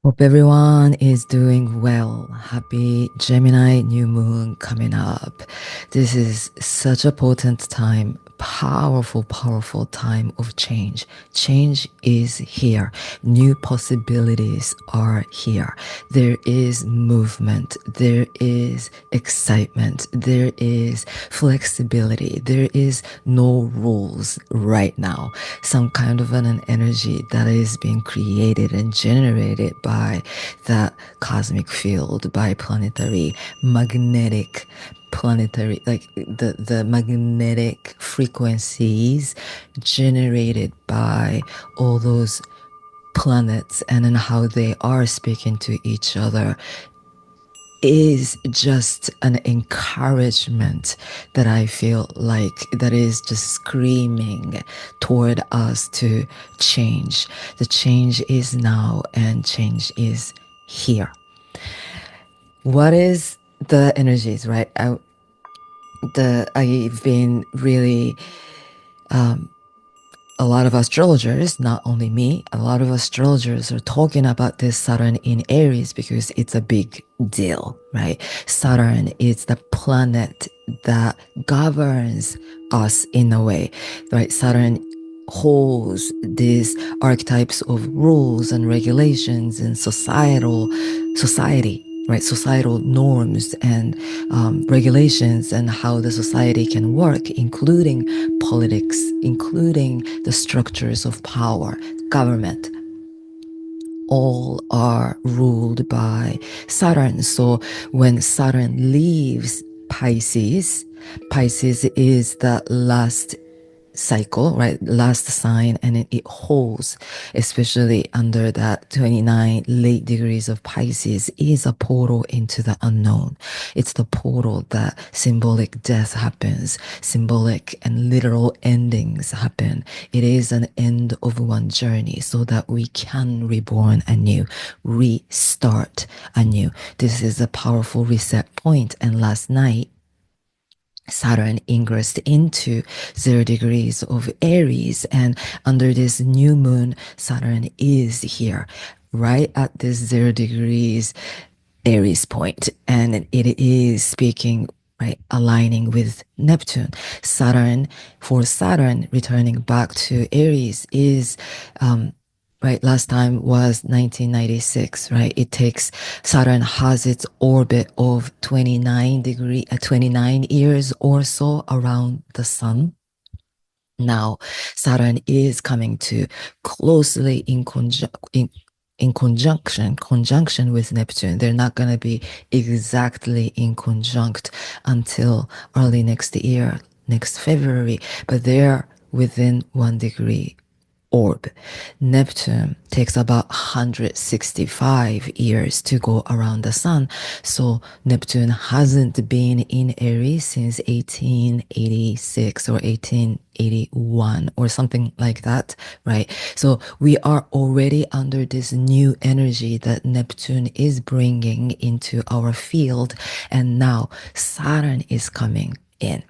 Hope everyone is doing well. Happy Gemini new moon coming up. This is such a potent time, powerful time of change. Change is here. New possibilities are here. There is movement. There is excitement. There is flexibility. There is no rules right now. Some kind of an energy that is being created and generated by that cosmic field, by planetary magnetic planetary, like the magnetic frequencies generated by all those planets, and then how they are speaking to each other is just an encouragement that I feel like that is just screaming toward us to change. The change is now and change is here. What is the energies, right? I've been really a lot of astrologers, not only me, a lot of astrologers are talking about this Saturn in Aries because it's a big deal, right? Saturn is the planet that governs us in a way, right? Saturn holds these archetypes of rules and regulations and society, right? Societal norms and regulations and how the society can work, including politics, including the structures of power, government. All are ruled by Saturn. So when Saturn leaves Pisces, Pisces is the last cycle, right? Last sign, and it holds, especially under that 29 late degrees of Pisces, is a portal into the unknown. It's the portal that symbolic death happens, symbolic and literal endings happen. It is an end of one journey so that we can reborn anew, restart anew. This is a powerful reset point. And last night, Saturn ingressed into 0 degrees of Aries, and under this new moon, Saturn is here, right at this 0 degrees Aries point, and it is speaking, right, aligning with Neptune. For Saturn, returning back to Aries is right, last time was 1996, right? It takes, Saturn has its orbit of 29 years or so around the sun. Now, Saturn is coming to closely in conjunction with Neptune. They're not going to be exactly in conjunct until early next year, next February, but they're within 1 degree orb. Neptune takes about 165 years to go around the sun. So Neptune hasn't been in Aries since 1886 or 1881 or something like that, right? So we are already under this new energy that Neptune is bringing into our field. And now Saturn is coming in.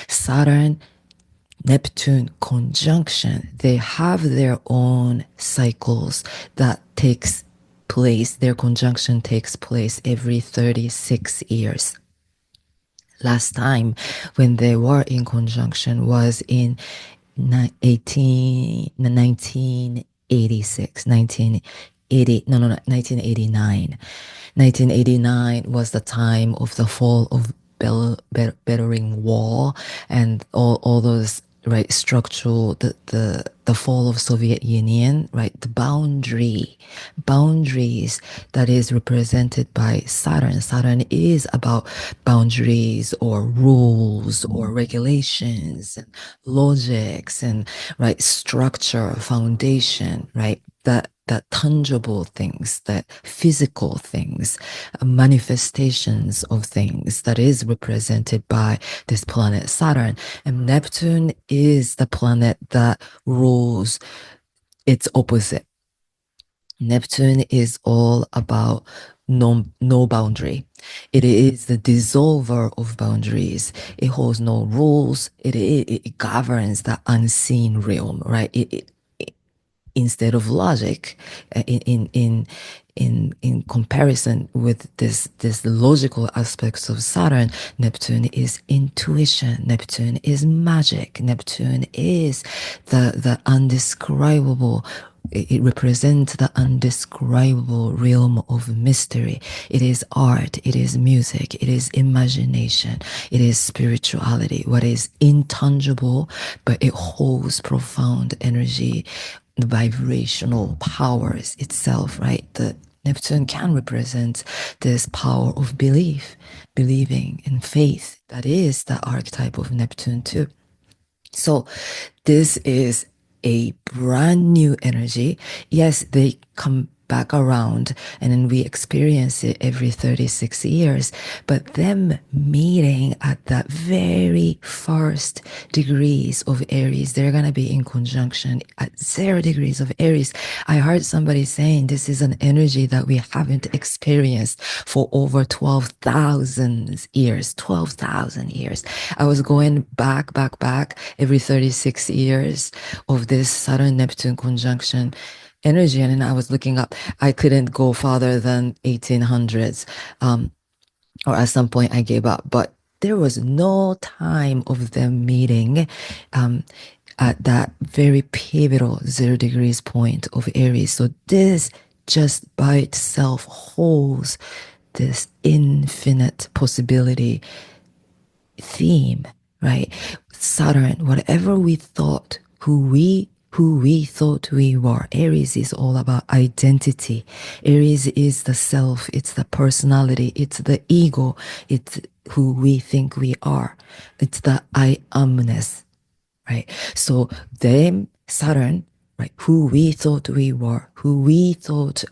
Saturn, Neptune conjunction, they have their own cycles that takes place. Their conjunction takes place every 36 years. Last time when they were in conjunction was in 1986, 1989. 1989 was the time of the fall of Berlin Wall and all those, right, structural, the fall of Soviet Union, right, the boundaries that is represented by Saturn. Saturn is about boundaries or rules or regulations and logics and, right, structure, foundation, right, that tangible things, that physical things, manifestations of things that is represented by this planet Saturn. And Neptune is the planet that rules its opposite. Neptune is all about no boundary. It is the dissolver of boundaries. It holds no rules. It governs the unseen realm, right? instead of logic, in comparison with this logical aspects of Saturn, Neptune is intuition, Neptune is magic, Neptune is the undescribable. It represents the undescribable realm of mystery. It is art, it is music, it is imagination, it is spirituality, what is intangible, but it holds profound energy, the vibrational powers itself, right? The Neptune can represent this power of belief, believing in faith. That is the archetype of Neptune too. So this is a brand new energy. Yes, they come back around and then we experience it every 36 years, but them meeting at that very first degrees of Aries, they're going to be in conjunction at 0 degrees of Aries. I heard somebody saying this is an energy that we haven't experienced for over 12,000 years. 12,000 years. I was going back every 36 years of this Saturn-Neptune conjunction energy, and then I was looking up. I couldn't go farther than 1800s, or at some point I gave up. But there was no time of them meeting at that very pivotal 0 degrees point of Aries. So this just by itself holds this infinite possibility theme, right? Saturn, whatever we thought, who we thought we were. Aries is all about identity. Aries is the self, it's the personality, it's the ego, it's who we think we are. It's the I amness, right? So them, Saturn, right, who we thought we were, who we thought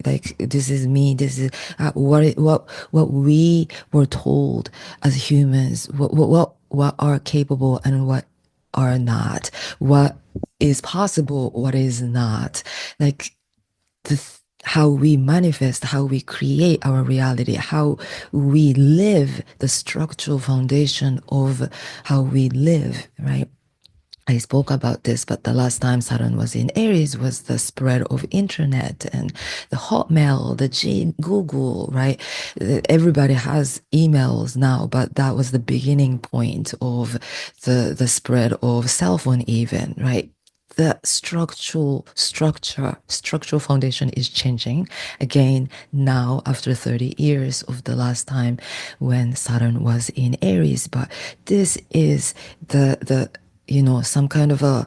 like this is me, this is what we were told as humans, what are capable and what are not, what is possible, what is not, like how we manifest, how we create our reality, how we live, the structural foundation of how we live, right? I spoke about this, but the last time Saturn was in Aries was the spread of internet and the Hotmail, the Google, right? Everybody has emails now, but that was the beginning point of the spread of cell phone even, right? The structural foundation is changing again now after 30 years of the last time when Saturn was in Aries. But this is the some kind of a,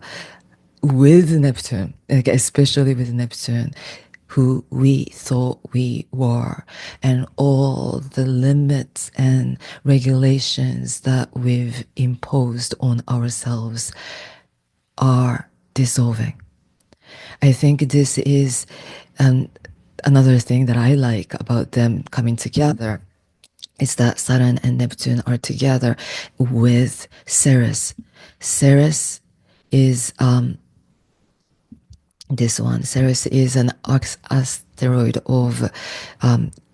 with Neptune, like especially with Neptune, who we thought we were, and all the limits and regulations that we've imposed on ourselves are dissolving. I think this is another thing that I like about them coming together is that Saturn and Neptune are together with Ceres. Ceres is this one. Ceres is an asteroid of,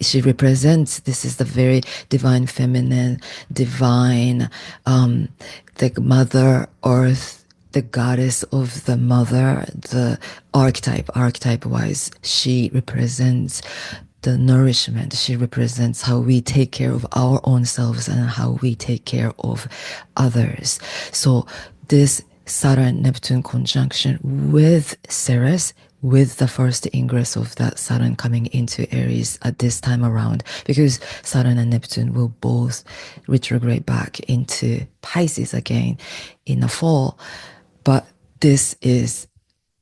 she represents, this is the very divine feminine, divine, the mother earth, the goddess of the mother, the archetype wise, she represents the nourishment. She represents how we take care of our own selves and how we take care of others. So this Saturn-Neptune conjunction with Ceres, with the first ingress of that Saturn coming into Aries at this time around, because Saturn and Neptune will both retrograde back into Pisces again in the fall. But this is,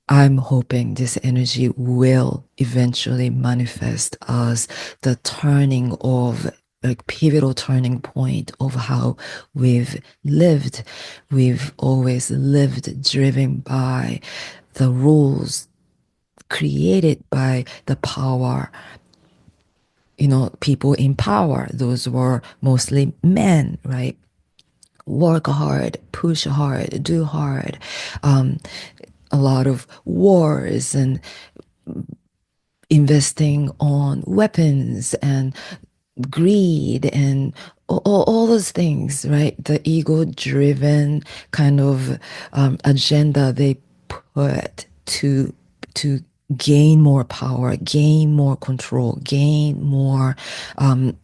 I'm hoping this energy will eventually manifest as the turning of, like, pivotal turning point of how we've lived. We've always lived driven by the rules created by the power, people in power. Those were mostly men, right? Work hard, push hard, do hard. A lot of wars and investing on weapons and greed and all those things, right? The ego-driven kind of agenda they put to to gain more power, gain more control, gain more, um,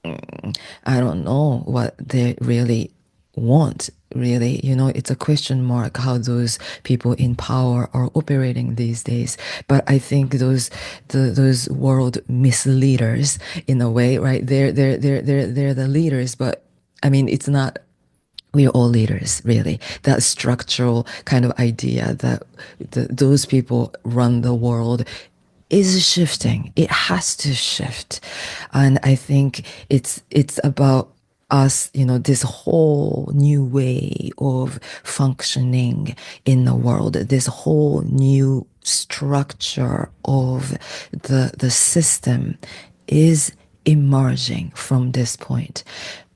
I don't know what they really want. Really, it's a question mark how those people in power are operating these days. But I think those world misleaders, in a way, right? They're the leaders, but I mean, it's not. We're all leaders, really. That structural kind of idea that those people run the world is shifting. It has to shift. And I think it's about us, this whole new way of functioning in the world, this whole new structure of the system is emerging from this point.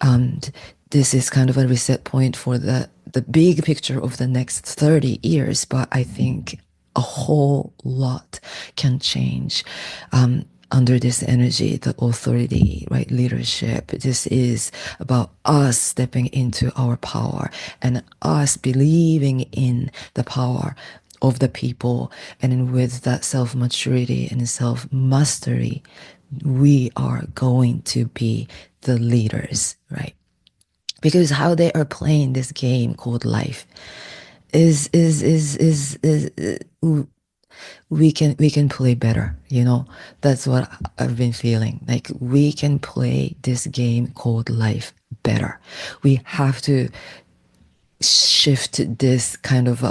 And this is kind of a reset point for the big picture of the next 30 years, but I think a whole lot can change under this energy, the authority, right? Leadership. This is about us stepping into our power and us believing in the power of the people. And with that self maturity and self mastery, we are going to be the leaders, right? Because how they are playing this game called life is we can play better. That's what I've been feeling, like we can play this game called life better. We have to shift this kind of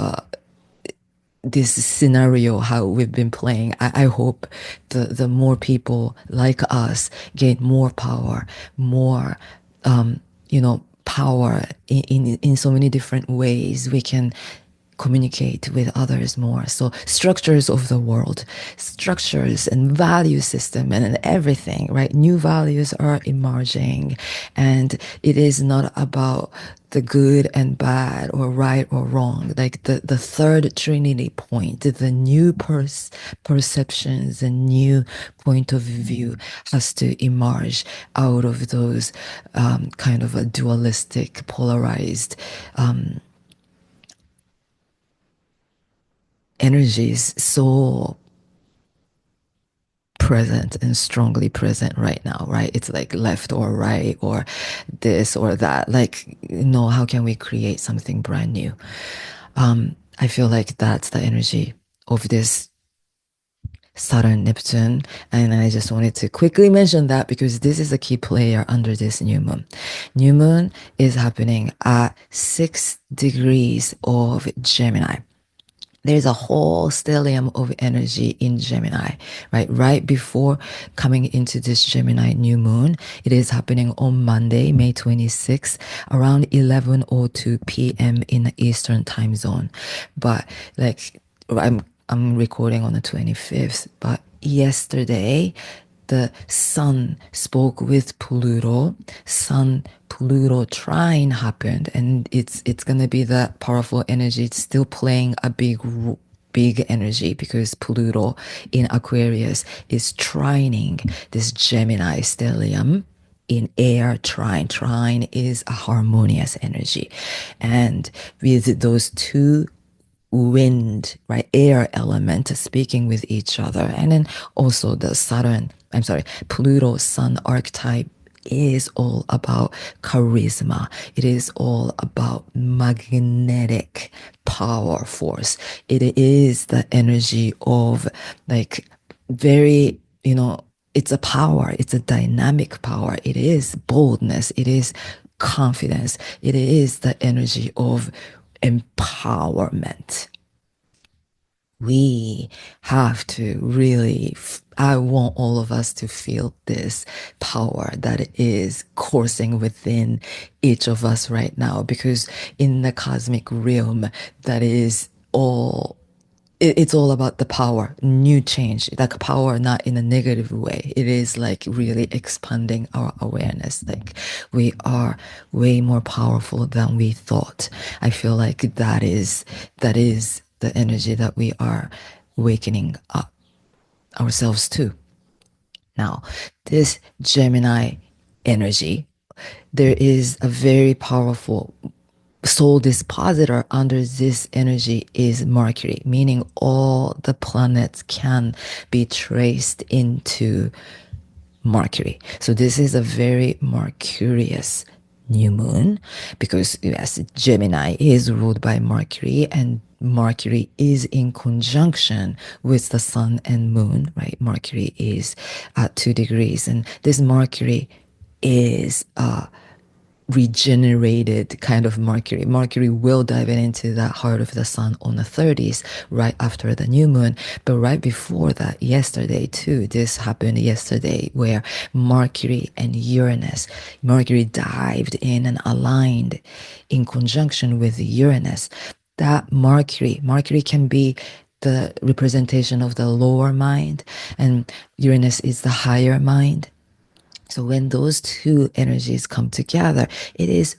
this scenario how we've been playing. I hope the more people like us gain more power, more power in so many different ways. We can communicate with others more. So structures of the world, structures and value system and everything, right? New values are emerging, and it is not about the good and bad or right or wrong. Like the third trinity point, the new perceptions and new point of view has to emerge out of those kind of a dualistic, polarized energies so present and strongly present right now, right? It's like left or right or this or that. Like, how can we create something brand new? I feel like that's the energy of this Saturn Neptune. And I just wanted to quickly mention that because this is a key player under this new moon. New moon is happening at 6 degrees of Gemini. There's a whole stellium of energy in Gemini, right? Right before coming into this Gemini new moon, it is happening on Monday, May 26th, around 11:02 p.m. in the Eastern time zone. But like I'm recording on the 25th, but yesterday the sun spoke with Pluto. Sun Pluto trine happened, and it's gonna be that powerful energy. It's still playing a big energy because Pluto in Aquarius is trining this Gemini stellium in air trine. Trine is a harmonious energy, and with those two wind, right, air element speaking with each other. And then also the Pluto sun archetype is all about charisma. It is all about magnetic power force. It is the energy of like very, it's a power, it's a dynamic power. It is boldness, it is confidence, it is the energy of empowerment. We have to really, I want all of us to feel this power that is coursing within each of us right now, because in the cosmic realm, that is all it's all about the power, new change, like power, not in a negative way. It is like really expanding our awareness. Like we are way more powerful than we thought. I feel like that is the energy that we are wakening up ourselves to. Now, this Gemini energy, there is a very powerful sole dispositor under this energy is Mercury, meaning all the planets can be traced into Mercury. So this is a very Mercurius new moon because yes, Gemini is ruled by Mercury, and Mercury is in conjunction with the sun and moon, right? Mercury is at 2 degrees, and this Mercury is regenerated kind of Mercury. Mercury will dive into that heart of the sun on the 30s, right after the new moon. But right before that, yesterday too, this happened yesterday where Mercury and Uranus, Mercury dived in and aligned in conjunction with Uranus. That Mercury can be the representation of the lower mind, and Uranus is the higher mind. So when those two energies come together, it is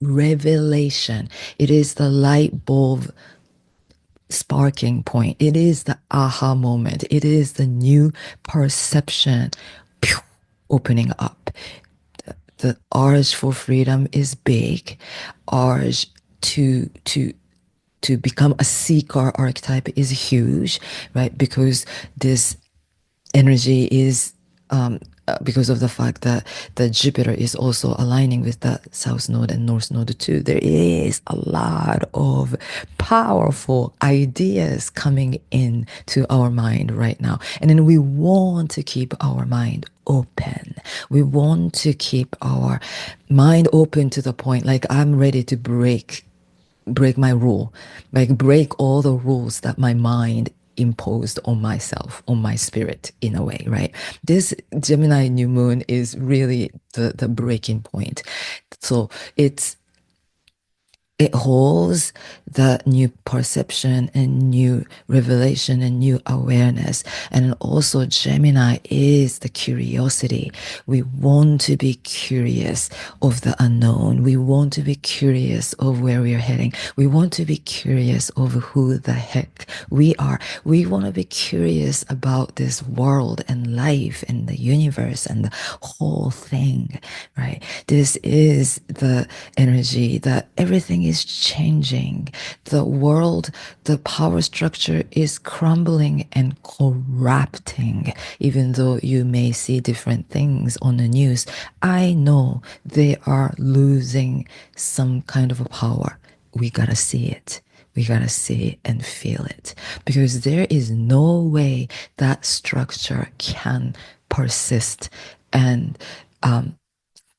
revelation. It is the light bulb sparking point. It is the aha moment. It is the new perception opening up. The urge for freedom is big. Urge to become a seeker archetype is huge, right? Because this energy is because of the fact that the Jupiter is also aligning with the South Node and North Node too. There is a lot of powerful ideas coming in to our mind right now. And then we want to keep our mind open. We want to keep our mind open to the point like I'm ready to break my rule, like break all the rules that my mind imposed on myself, on my spirit in a way, right? This Gemini new moon is really the breaking point. So it holds the new perception and new revelation and new awareness. And also Gemini is the curiosity. We want to be curious of the unknown. We want to be curious of where we are heading. We want to be curious of who the heck we are. We want to be curious about this world and life and the universe and the whole thing, right? This is the energy that everything is changing. The world, the power structure is crumbling and corrupting. Even though you may see different things on the news, I know they are losing some kind of a power. We gotta see it. We gotta see it and feel it, because there is no way that structure can persist and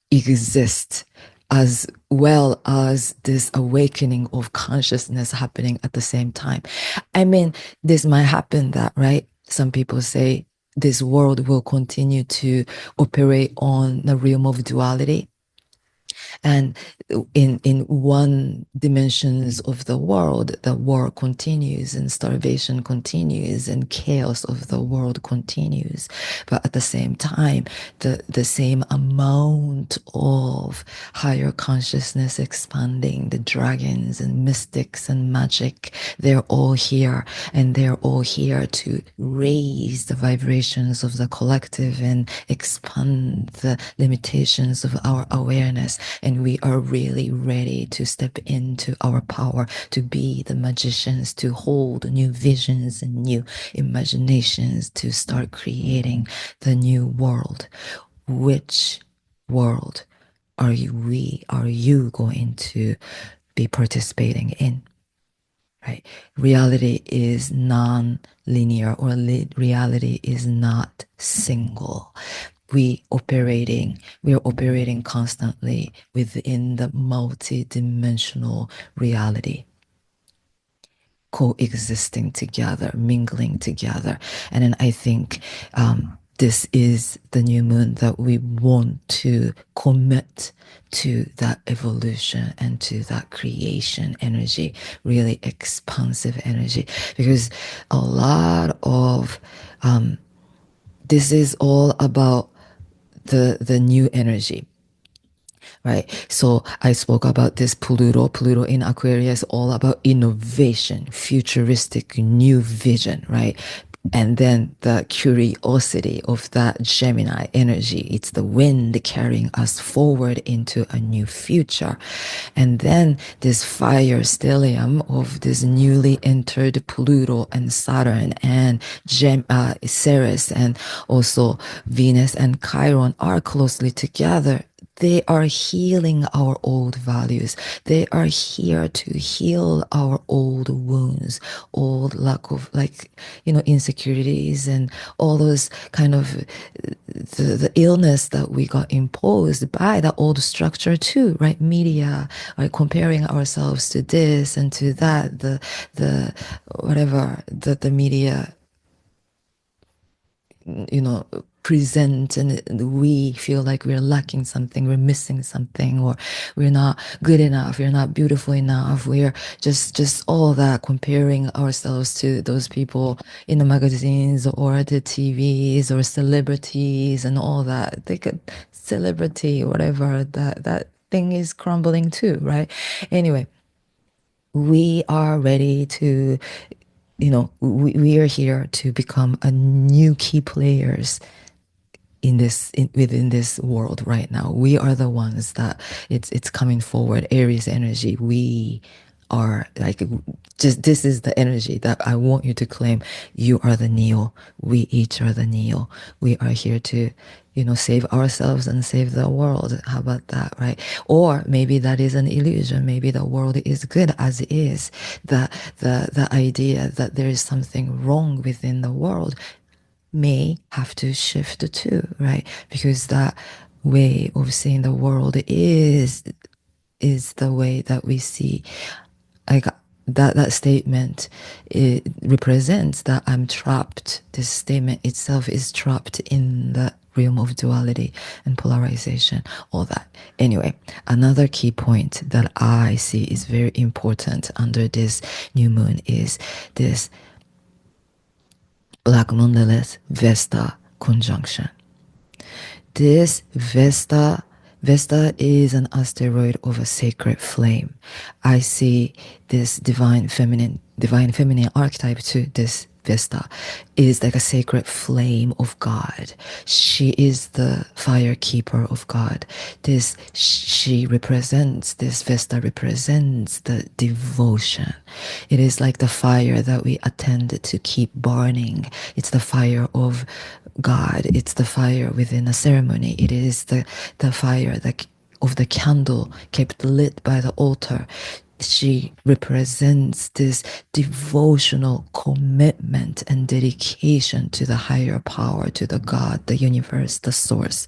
exist as well as this awakening of consciousness happening at the same time. I mean, this might happen that, right? Some people say this world will continue to operate on the realm of duality. And in one dimensions of the world, the war continues and starvation continues and chaos of the world continues. But at the same time, the same amount of higher consciousness expanding, the dragons and mystics and magic, they're all here, and they're all here to raise the vibrations of the collective and expand the limitations of our awareness. And we are really ready to step into our power, to be the magicians, to hold new visions and new imaginations, to start creating the new world. Which world are you going to be participating in? Right? Reality is non-linear, or reality is not single. We are operating constantly within the multi-dimensional reality, coexisting together, mingling together. And then I think this is the new moon that we want to commit to that evolution and to that creation energy, really expansive energy, because a lot of this is all about the new energy, right? So I spoke about this Pluto in Aquarius, all about innovation, futuristic, new vision, right? And then the curiosity of that Gemini energy, it's the wind carrying us forward into a new future. And then this fire stellium of this newly entered Pluto and Saturn and Ceres, and also Venus and Chiron are closely together. They are healing our old values. They are here to heal our old wounds, old lack of, like, insecurities and all those kind of the illness that we got imposed by the old structure too, right? Media, right? Comparing ourselves to this and to that, the whatever the media, you know present, and we feel like we're lacking something, we're missing something, or we're not good enough, we're not beautiful enough, we're just all that, comparing ourselves to those people in the magazines or the TVs or celebrities and all that. They could celebrity, whatever, that thing is crumbling too, right? Anyway, we are ready to, we are here to become a new key players within this world right now. We are the ones that it's coming forward. Aries energy. We are like, just, this is the energy that I want you to claim. You are the Neo. We each are the Neo. We are here to, save ourselves and save the world. How about that, right? Or maybe that is an illusion. Maybe the world is good as it is. The idea that there is something wrong within the world may have to shift too, right? Because that way of seeing the world is the way that we see, like, that statement, it represents that I'm trapped. This statement itself is trapped in the realm of duality and polarization, all that. Anyway, another key point that I see is very important under this new moon is this Black Moon Lilith Vesta conjunction. This Vesta is an asteroid of a sacred flame. I see this divine feminine archetype to this Vesta is like a sacred flame of God. She is the fire keeper of God. This Vesta represents the devotion. It is like the fire that we attend to keep burning. It's the fire of God. It's the fire within a ceremony. It is the fire of the candle kept lit by the altar. She represents this devotional commitment and dedication to the higher power, to the God, the universe, the source.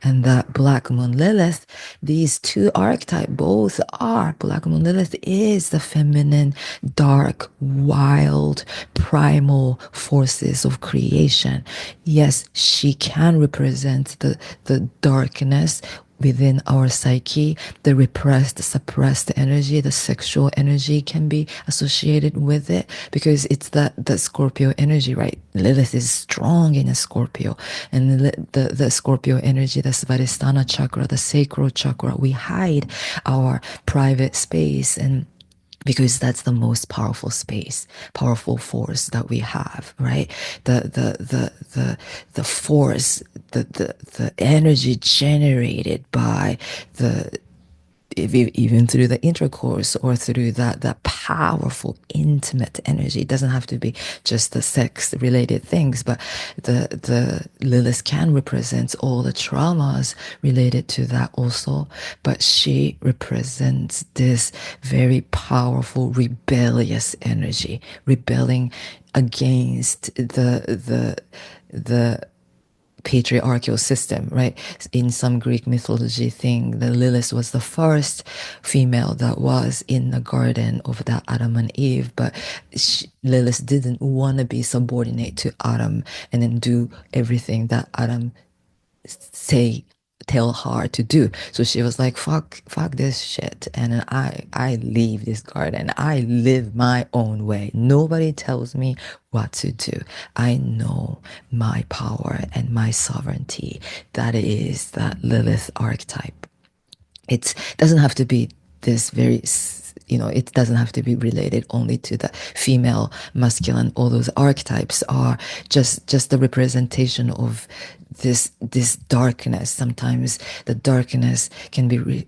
And that Black Moon Lilith, these two archetypes both are. Black Moon Lilith is the feminine, dark, wild, primal forces of creation. Yes, she can represent the darkness within our psyche, the repressed, suppressed energy, the sexual energy can be associated with it, because it's the Scorpio energy, right? Lilith is strong in a Scorpio, and the Scorpio energy, the Svadhisthana chakra, the sacral chakra, we hide our private space, and because that's the most powerful space, powerful force that we have, right? The force, the energy generated by the, even through the intercourse or through that powerful intimate energy. It doesn't have to be just the sex related things, but the Lilith can represent all the traumas related to that also, but she represents this very powerful rebellious energy, rebelling against the patriarchal system, right? In some Greek mythology thing, the Lilith was the first female that was in the garden of that Adam and Eve, but Lilith didn't want to be subordinate to Adam and then do everything that Adam say tell her to do. So she was like, fuck this shit, and I leave this garden. I live my own way. Nobody tells me what to do. I know my power and my sovereignty. That is that Lilith archetype. It doesn't have to be this very it doesn't have to be related only to the female, masculine. All those archetypes are just the representation of this darkness. Sometimes the darkness can be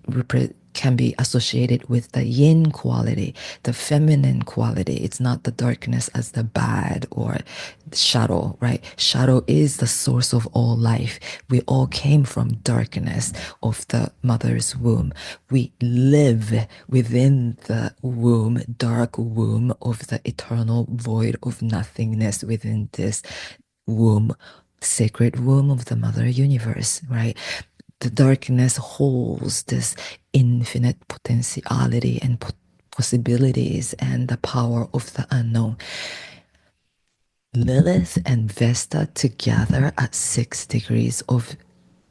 can be associated with the yin quality, the feminine quality. It's not the darkness as the bad or the shadow, right? Shadow is the source of all life. We all came from darkness of the mother's womb. We live within the womb, dark womb of the eternal void of nothingness within this womb, sacred womb of the mother universe, right? The darkness holds this infinite potentiality and possibilities and the power of the unknown. Lilith and Vesta together at 6 degrees of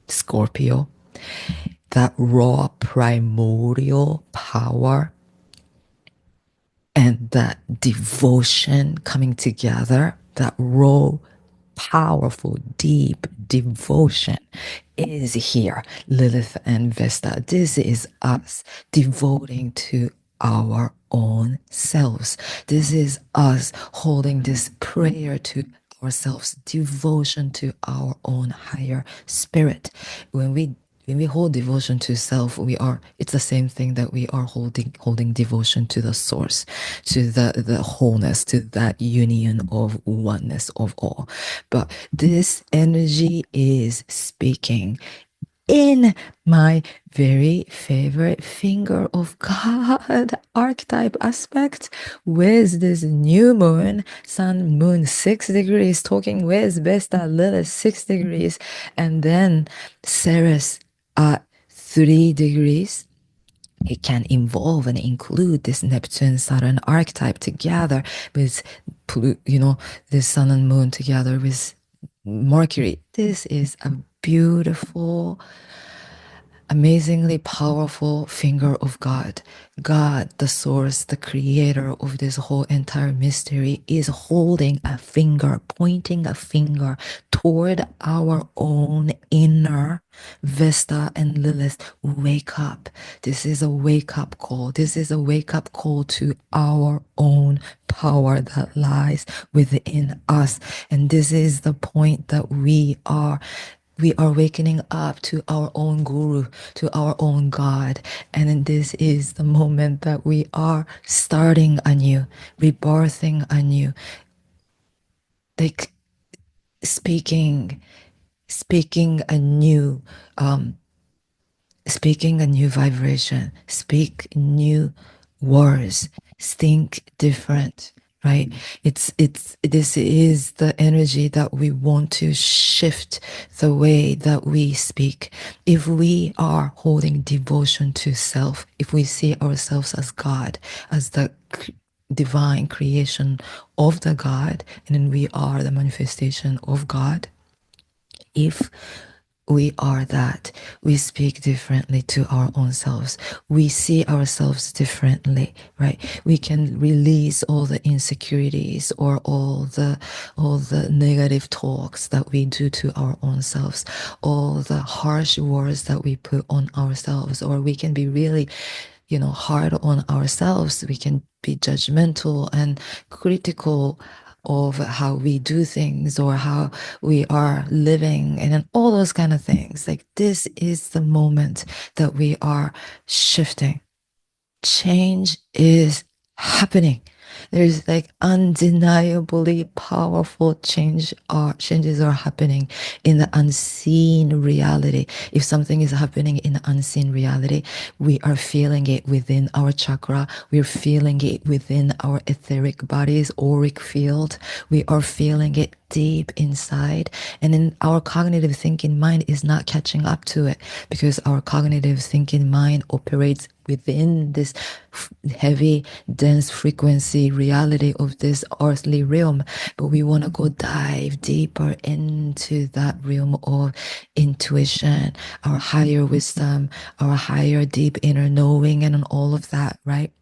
Scorpio, that raw primordial power and that devotion coming together, that raw, powerful, deep devotion is here. Lilith and Vesta. This is us devoting to our own selves. This is us holding this prayer to ourselves, devotion to our own higher spirit. When we hold devotion to self, it's the same thing that we are holding devotion to the source, to the wholeness, to that union of oneness of all. But this energy is speaking in my very favorite finger of God archetype aspect with this new moon, sun, moon 6 degrees, talking with Vesta, Lilith 6 degrees, and then Ceres at 3 degrees. It can involve and include this Neptune Saturn archetype together with this sun and moon together with Mercury. This is a beautiful, amazingly powerful finger of God. God, the source, the creator of this whole entire mystery, is holding a finger, pointing a finger toward our own inner Vesta and Lilith. Wake up. This is a wake-up call. This is a wake-up call to our own power that lies within us. And this is the point that we are wakening up to our own guru, to our own God. And this is the moment that we are starting anew, rebirthing anew, like speaking a new speaking a new vibration, speak new words, think different, right? This is the energy that we want to shift the way that we speak. If we are holding devotion to self, if we see ourselves as God, as the divine creation of the God, and then we are the manifestation of God, if we are that, we speak differently to our own selves. We see ourselves differently, right? We can release all the insecurities or all the negative talks that we do to our own selves, all the harsh words that we put on ourselves, or we can be really hard on ourselves. We can be judgmental and critical of how we do things or how we are living and then all those kind of things. Like, this is the moment that we are shifting. Change is happening. There's like undeniably powerful changes are happening in the unseen reality. If something is happening in the unseen reality, we are feeling it within our chakra. We're feeling it within our etheric body's auric field. We are feeling it deep inside. And then our cognitive thinking mind is not catching up to it, because our cognitive thinking mind operates within this heavy, dense frequency reality of this earthly realm. But we want to go dive deeper into that realm of intuition, our higher wisdom, our higher deep inner knowing, and all of that, right?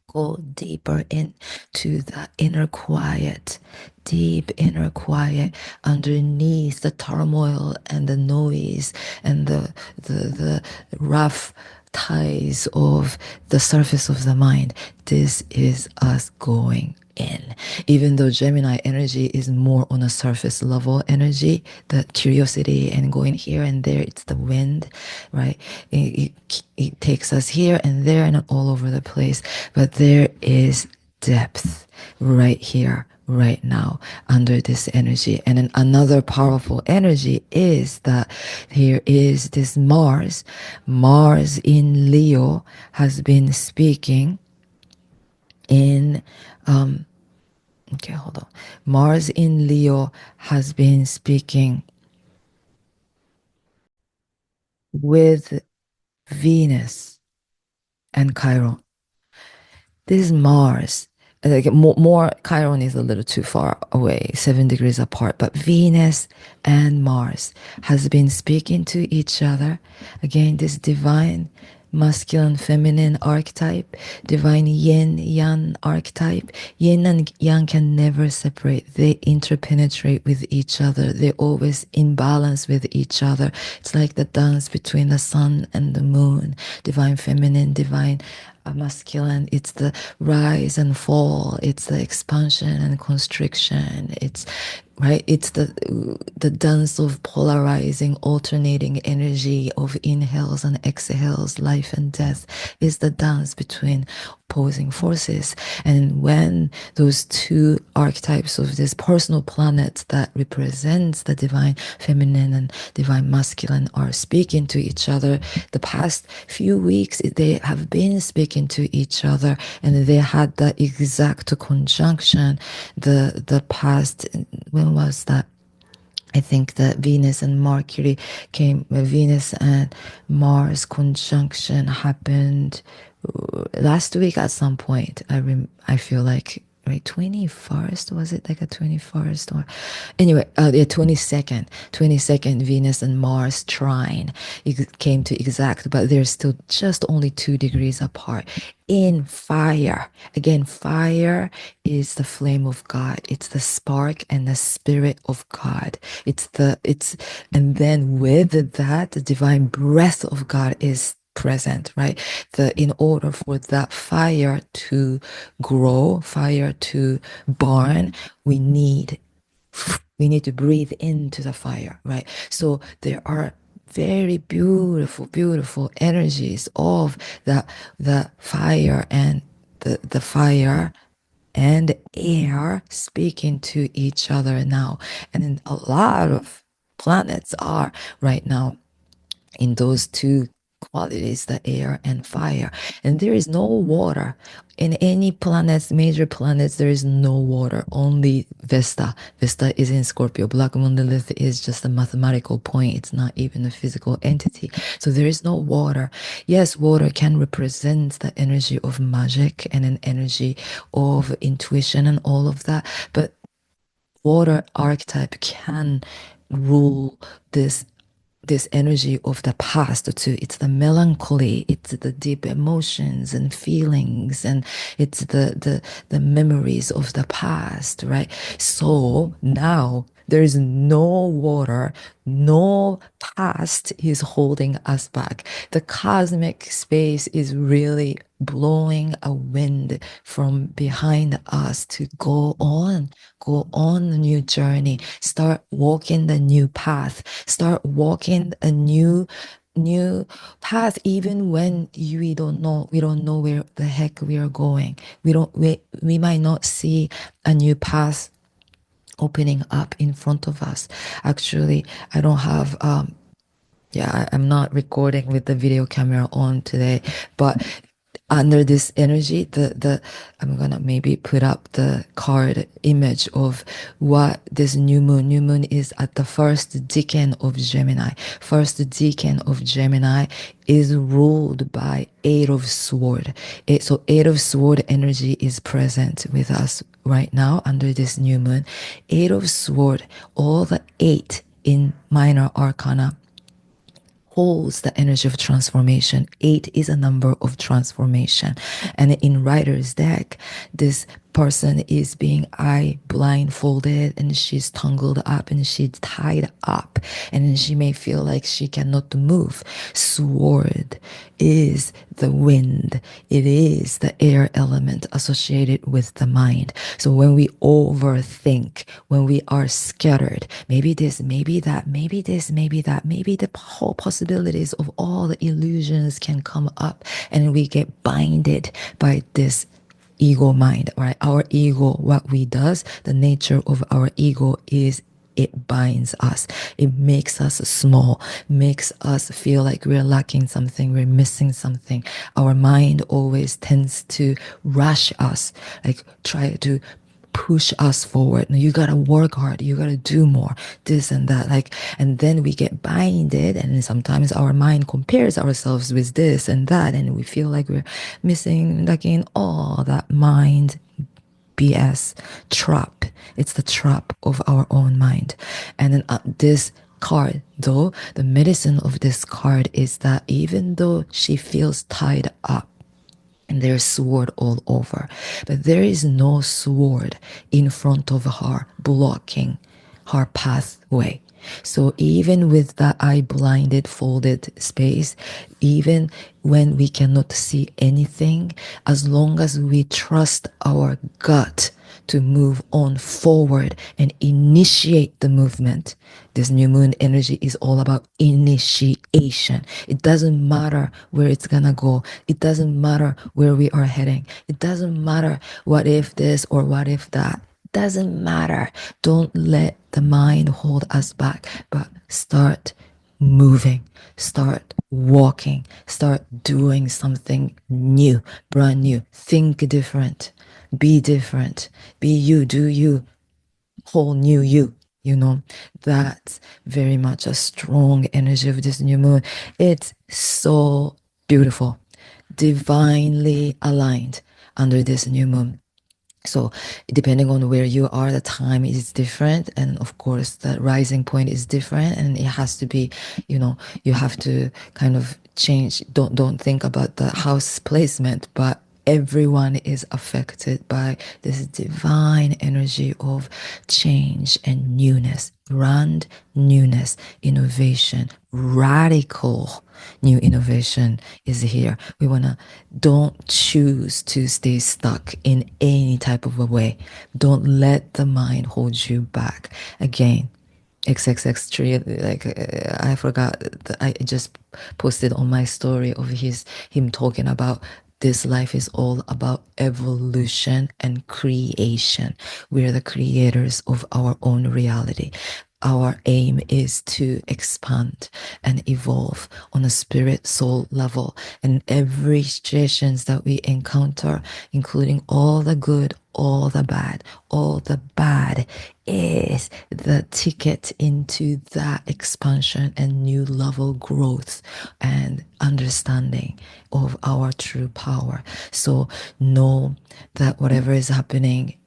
Go deeper into the inner quiet, deep inner quiet underneath the turmoil and the noise and the rough ties of the surface of the mind. This is us going in. Even though Gemini energy is more on a surface level energy, the curiosity and going here and there, it's the wind, right? It takes us here and there and all over the place. But there is depth right here, right now, under this energy. And then another powerful energy is that here is this Mars. Mars in Leo has been speaking in okay, hold on. Mars in Leo has been speaking with Venus and Chiron. This is Mars. Like more Chiron is a little too far away, 7 degrees apart. But Venus and Mars has been speaking to each other. Again, this divine masculine feminine archetype, divine yin yang archetype. Yin and yang can never separate. They interpenetrate with each other. They always in balance with each other. It's like the dance between the sun and the moon. Divine feminine, divine masculine. It's the rise and fall. It's the expansion and constriction. It's right. It's the dance of polarizing, alternating energy of inhales and exhales. Life and death is the dance between opposing forces. And when those two archetypes of this personal planet that represents the divine feminine and divine masculine are speaking to each other, the past few weeks they have been speaking to each other, and they had the exact conjunction. The past, when was that? I think that Venus and Mercury came, Venus and Mars conjunction happened last week at some point. I feel like, right, 21st, was it like a 21st or anyway, yeah, 22nd Venus and Mars trine. It came to exact, but they're still just only 2 degrees apart. In fire, again, fire is the flame of God. It's the spark and the spirit of God. And then with that, the divine breath of God is present, right? In order for that fire to grow, fire to burn, we need to breathe into the fire, right? So there are very beautiful energies of the fire and the fire and air speaking to each other now. And then a lot of planets are right now in those two qualities, the air and fire. And there is no water in any planets, major planets. There is no water, only Vesta. Vesta is in Scorpio. Black moon Lilith is just a mathematical point. It's not even a physical entity. So there is no water. Yes, water can represent the energy of magic and an energy of intuition and all of that, but water archetype can rule this energy of the past too. It's the melancholy, it's the deep emotions and feelings, and it's the memories of the past, right? So now there is no water, no past is holding us back. The cosmic space is really blowing a wind from behind us to go on a new journey, start walking the new path, start walking a new path, even when we don't know where the heck we are going. We might not see a new path opening up in front of us. Actually, I don't have I'm not recording with the video camera on today, but under this energy, the I'm gonna maybe put up the card image of what this new moon is at the first decan of Gemini. First decan of Gemini is ruled by Eight of Sword. So Eight of Sword energy is present with us right now under this new moon. Eight of Sword, all the eight in minor arcana holds the energy of transformation. 8 is a number of transformation. And in Rider's deck, this person is being eye blindfolded and she's tangled up and she's tied up, and then she may feel like she cannot move. Sword is the wind, it is the air element associated with the mind. So when we overthink, when we are scattered, maybe this, maybe that, maybe this, maybe that, maybe the whole possibilities of all the illusions can come up, and we get binded by this ego mind, right? Our ego, what we does, the nature of our ego is it binds us. It makes us small, makes us feel like we're lacking something, we're missing something. Our mind always tends to rush us, like try to push us forward. No, you gotta work hard, you gotta do more, this and that. Like, and then we get binded, and sometimes our mind compares ourselves with this and that, and we feel like we're missing, like in all that mind BS trap. It's the trap of our own mind. And then this card, though, the medicine of this card is that even though she feels tied up, and there's sword all over, but there is no sword in front of her blocking her pathway. So even with that eye blinded folded space, even when we cannot see anything, as long as we trust our gut to move on forward and initiate the movement. This new moon energy is all about initiation. It doesn't matter where it's gonna go. It doesn't matter where we are heading. It doesn't matter what if this or what if that. Doesn't matter. Don't let the mind hold us back, but start moving, start walking, start doing something new, brand new. Think different, be different, be you, do you, whole new you. You know, that's very much a strong energy of this new moon. It's so beautiful, divinely aligned under this new moon. So depending on where you are, the time is different, and of course the rising point is different, and it has to be, you know, you have to kind of change. Don't think about the house placement, but everyone is affected by this divine energy of change and newness, brand newness, innovation, radical new innovation is here. We want to, don't choose to stay stuck in any type of a way. Don't let the mind hold you back. Again, XXX tree, like I forgot, I just posted on my story of him talking about this life is all about evolution and creation. We are the creators of our own reality. Our aim is to expand and evolve on a spirit soul level. And every situations that we encounter, including all the good, all the bad is the ticket into that expansion and new level growth and understanding of our true power. So know that whatever is happening,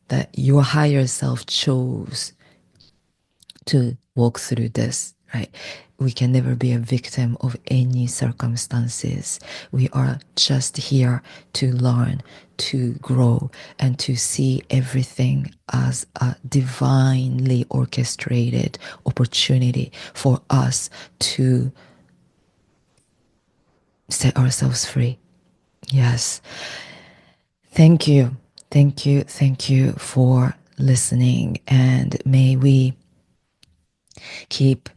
that your higher self chose to walk through this, right? We can never be a victim of any circumstances. We are just here to learn, to grow, and to see everything as a divinely orchestrated opportunity for us to set ourselves free. Yes. Thank you. Thank you. Thank you for listening. And may we keep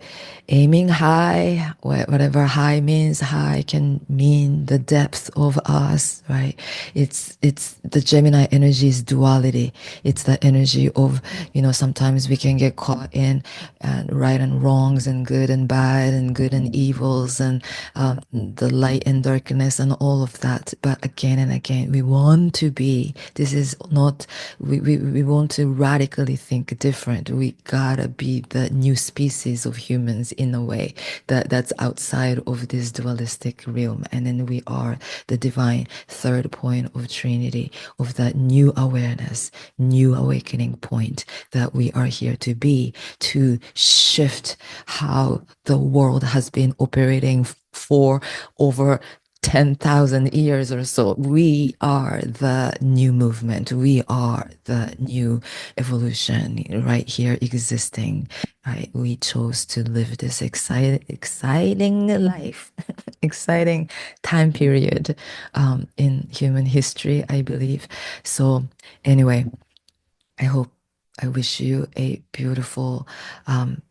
aiming high. Whatever high means, high can mean the depth of us, right? It's the Gemini energy is duality. It's the energy of, you know, sometimes we can get caught in right and wrongs and good and bad and good and evils and the light and darkness and all of that. But again and again, we want to be, this is not, we want to radically think different. We gotta be the new species of humans in a way that's outside of this dualistic realm. And then we are the divine third point of Trinity, of that new awareness, new awakening point that we are here to be, to shift how the world has been operating for over 10,000 years or so. We are the new movement. We are the new evolution right here existing. Right? We chose to live this exciting life, exciting time period in human history, I believe. So, anyway, I hope, I wish you a beautiful,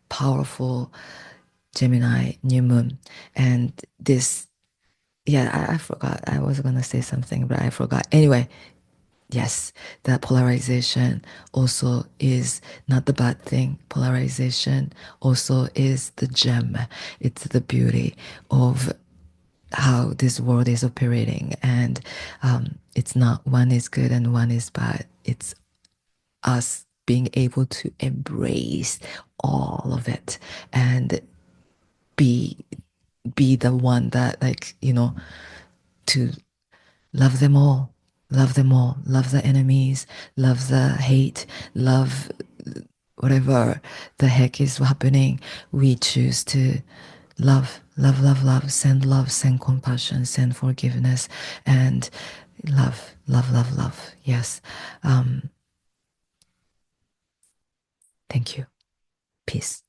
powerful Gemini new moon. And this, yeah, I forgot. I was going to say something, but I forgot. Anyway, yes, that polarization also is not the bad thing. Polarization also is the gem. It's the beauty of how this world is operating. And it's not one is good and one is bad. It's us being able to embrace all of it and be the one that, like, to love them all, love them all, love the enemies, love the hate, love whatever the heck is happening. We choose to love, love, love, love, send compassion, send forgiveness, and love, love, love, love. Yes. Thank you. Peace.